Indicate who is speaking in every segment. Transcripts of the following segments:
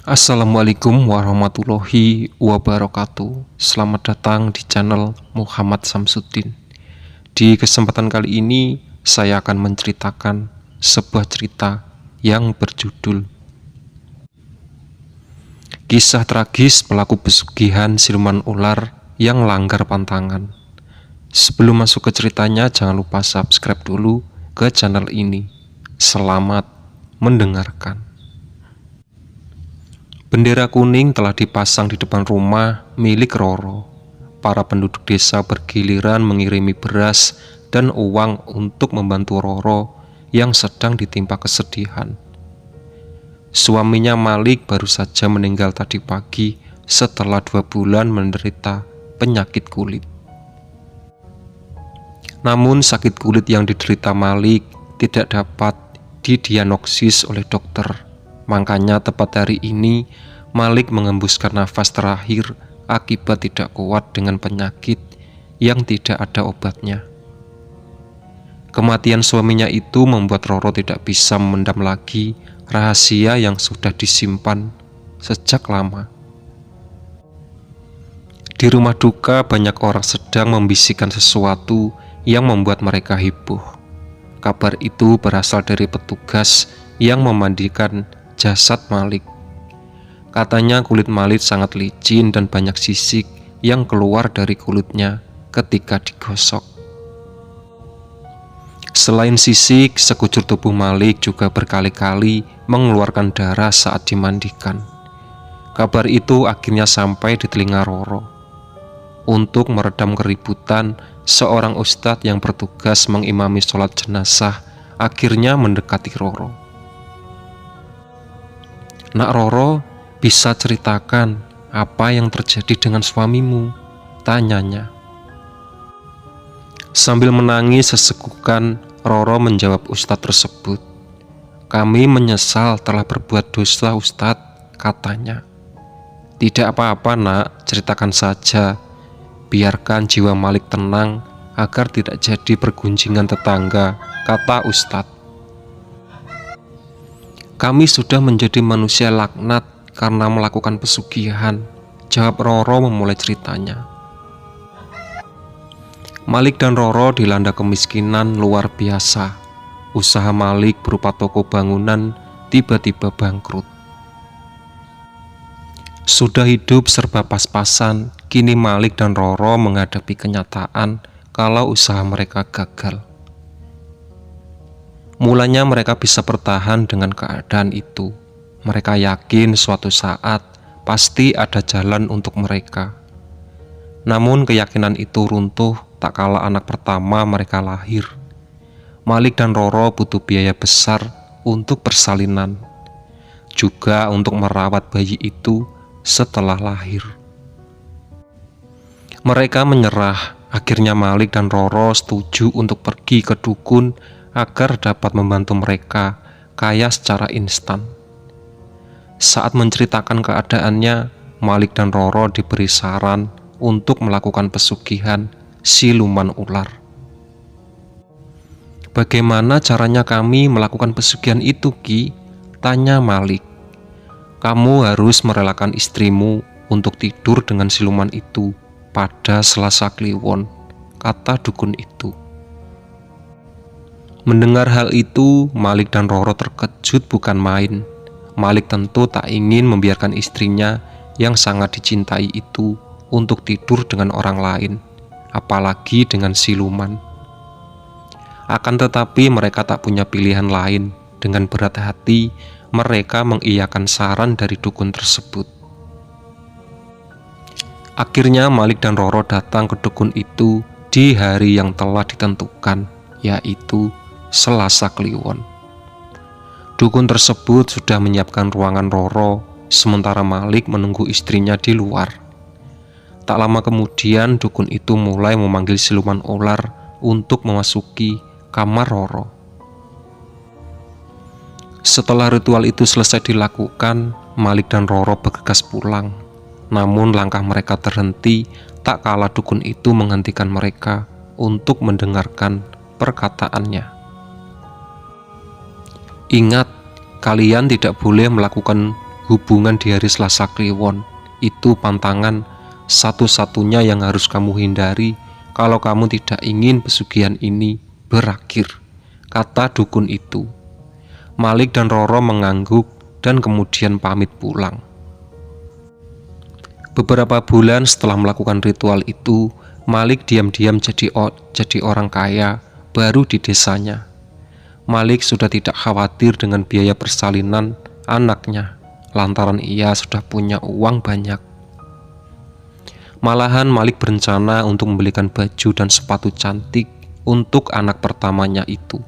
Speaker 1: Assalamualaikum warahmatullahi wabarakatuh. Selamat datang di channel Muhammad Samsuddin. Di kesempatan kali ini saya akan menceritakan sebuah cerita yang berjudul Kisah Tragis Pelaku Pesugihan Siluman Ular yang Langgar Pantangan. Sebelum masuk ke ceritanya, jangan lupa subscribe dulu ke channel ini. Selamat mendengarkan. Bendera kuning telah dipasang di depan rumah milik Roro. Para penduduk desa bergiliran mengirimi beras dan uang untuk membantu Roro yang sedang ditimpa kesedihan. Suaminya Malik baru saja meninggal tadi pagi setelah 2 bulan menderita penyakit kulit. Namun sakit kulit yang diderita Malik tidak dapat didiagnosis oleh dokter. Makanya tepat hari ini Malik mengembuskan nafas terakhir akibat tidak kuat dengan penyakit yang tidak ada obatnya. Kematian suaminya itu membuat Roro tidak bisa memendam lagi rahasia yang sudah disimpan sejak lama. Di rumah duka banyak orang sedang membisikkan sesuatu yang membuat mereka heboh. Kabar itu berasal dari petugas yang memandikan jasad Malik. Katanya kulit Malik sangat licin dan banyak sisik yang keluar dari kulitnya ketika digosok. Selain sisik, sekujur tubuh Malik juga berkali-kali mengeluarkan darah saat dimandikan. Kabar itu akhirnya sampai di telinga Roro. Untuk meredam keributan, seorang ustadz yang bertugas mengimami sholat jenazah akhirnya mendekati Roro. "Nak Roro, bisa ceritakan apa yang terjadi dengan suamimu?" tanyanya. Sambil menangis sesekukan, Roro menjawab ustadz tersebut. "Kami menyesal telah berbuat dosa, ustadz," katanya. "Tidak apa-apa nak, ceritakan saja. Biarkan jiwa Malik tenang agar tidak jadi pergunjingan tetangga," kata ustadz. "Kami sudah menjadi manusia laknat karena melakukan pesugihan," jawab Roro memulai ceritanya. Malik dan Roro dilanda kemiskinan luar biasa. Usaha Malik berupa toko bangunan tiba-tiba bangkrut. Sudah hidup serba pas-pasan, kini Malik dan Roro menghadapi kenyataan kalau usaha mereka gagal. Mulanya mereka bisa bertahan dengan keadaan itu. Mereka yakin suatu saat pasti ada jalan untuk mereka. Namun keyakinan itu runtuh tak kala anak pertama mereka lahir. Malik dan Roro butuh biaya besar untuk persalinan, juga untuk merawat bayi itu setelah lahir. Mereka menyerah. Akhirnya Malik dan Roro setuju untuk pergi ke dukun agar dapat membantu mereka kaya secara instan. Saat menceritakan keadaannya, Malik dan Roro diberi saran untuk melakukan pesugihan siluman ular. "Bagaimana caranya kami melakukan pesugihan itu, Ki?" tanya Malik. "Kamu harus merelakan istrimu untuk tidur dengan siluman itu pada Selasa Kliwon," kata dukun itu. Mendengar hal itu, Malik dan Roro terkejut bukan main. Malik tentu tak ingin membiarkan istrinya yang sangat dicintai itu untuk tidur dengan orang lain, apalagi dengan siluman. Akan tetapi mereka tak punya pilihan lain. Dengan berat hati, mereka mengiyakan saran dari dukun tersebut. Akhirnya Malik dan Roro datang ke dukun itu di hari yang telah ditentukan, yaitu Selasa Kliwon. Dukun tersebut sudah menyiapkan ruangan Roro, sementara Malik menunggu istrinya di luar. Tak lama kemudian dukun itu mulai memanggil siluman ular untuk memasuki kamar Roro. Setelah ritual itu selesai dilakukan, Malik dan Roro bergegas pulang. Namun langkah mereka terhenti tak kala dukun itu menghentikan mereka untuk mendengarkan perkataannya. "Ingat, kalian tidak boleh melakukan hubungan di hari Selasa Kliwon itu pantangan satu-satunya yang harus kamu hindari kalau kamu tidak ingin pesugihan ini berakhir, kata dukun itu. Malik dan Roro mengangguk dan kemudian pamit pulang. Beberapa bulan setelah melakukan ritual itu, Malik diam-diam jadi orang kaya baru di desanya. Malik sudah tidak khawatir dengan biaya persalinan anaknya, lantaran ia sudah punya uang banyak. Malahan Malik berencana untuk membelikan baju dan sepatu cantik untuk anak pertamanya itu.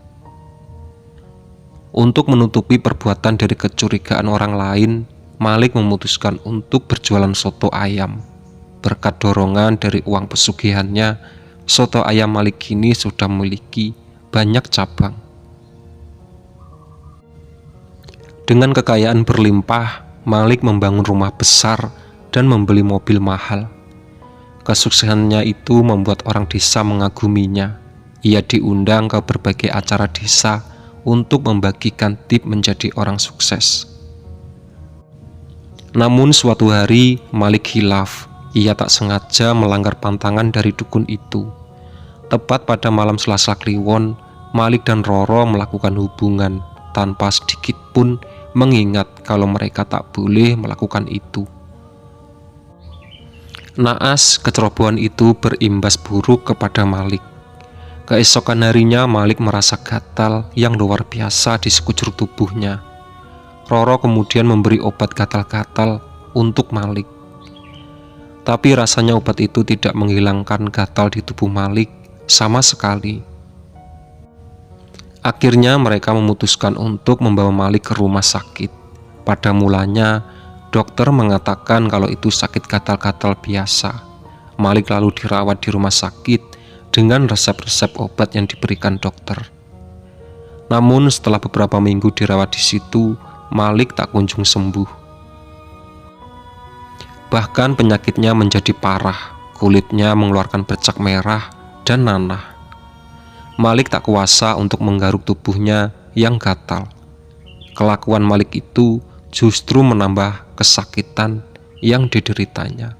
Speaker 1: Untuk menutupi perbuatan dari kecurigaan orang lain, Malik memutuskan untuk berjualan soto ayam. Berkat dorongan dari uang pesugihannya, soto ayam Malik kini sudah memiliki banyak cabang. Dengan kekayaan berlimpah, Malik membangun rumah besar dan membeli mobil mahal. Kesuksesannya itu membuat orang desa mengaguminya. Ia diundang ke berbagai acara desa untuk membagikan tip menjadi orang sukses. Namun suatu hari Malik hilaf. Ia tak sengaja melanggar pantangan dari dukun itu. Tepat pada malam Selasa Kliwon, Malik dan Roro melakukan hubungan tanpa sedikit pun mengingat kalau mereka tak boleh melakukan itu. Naas, kecerobohan itu berimbas buruk kepada Malik. Keesokan harinya Malik merasa gatal yang luar biasa di sekujur tubuhnya. Roro kemudian memberi obat gatal-gatal untuk Malik. Tapi rasanya obat itu tidak menghilangkan gatal di tubuh Malik sama sekali. Akhirnya mereka memutuskan untuk membawa Malik ke rumah sakit. Pada mulanya dokter mengatakan kalau itu sakit gatal-gatal biasa. Malik lalu dirawat di rumah sakit dengan resep-resep obat yang diberikan dokter. Namun setelah beberapa minggu dirawat di situ, Malik tak kunjung sembuh. Bahkan penyakitnya menjadi parah, kulitnya mengeluarkan bercak merah dan nanah. Malik tak kuasa untuk menggaruk tubuhnya yang gatal. Kelakuan Malik itu justru menambah kesakitan yang dideritanya.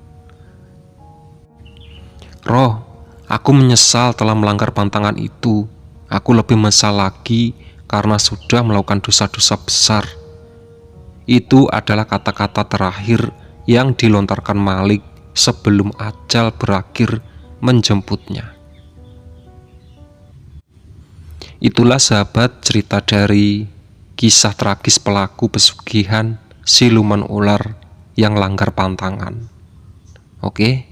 Speaker 1: Roh, aku menyesal telah melanggar pantangan itu. Aku lebih menyesal lagi karena sudah melakukan dosa-dosa besar. Itu adalah kata-kata terakhir yang dilontarkan Malik sebelum ajal berakhir menjemputnya. Itulah sahabat cerita dari kisah tragis pelaku pesugihan siluman ular yang langgar pantangan. Oke.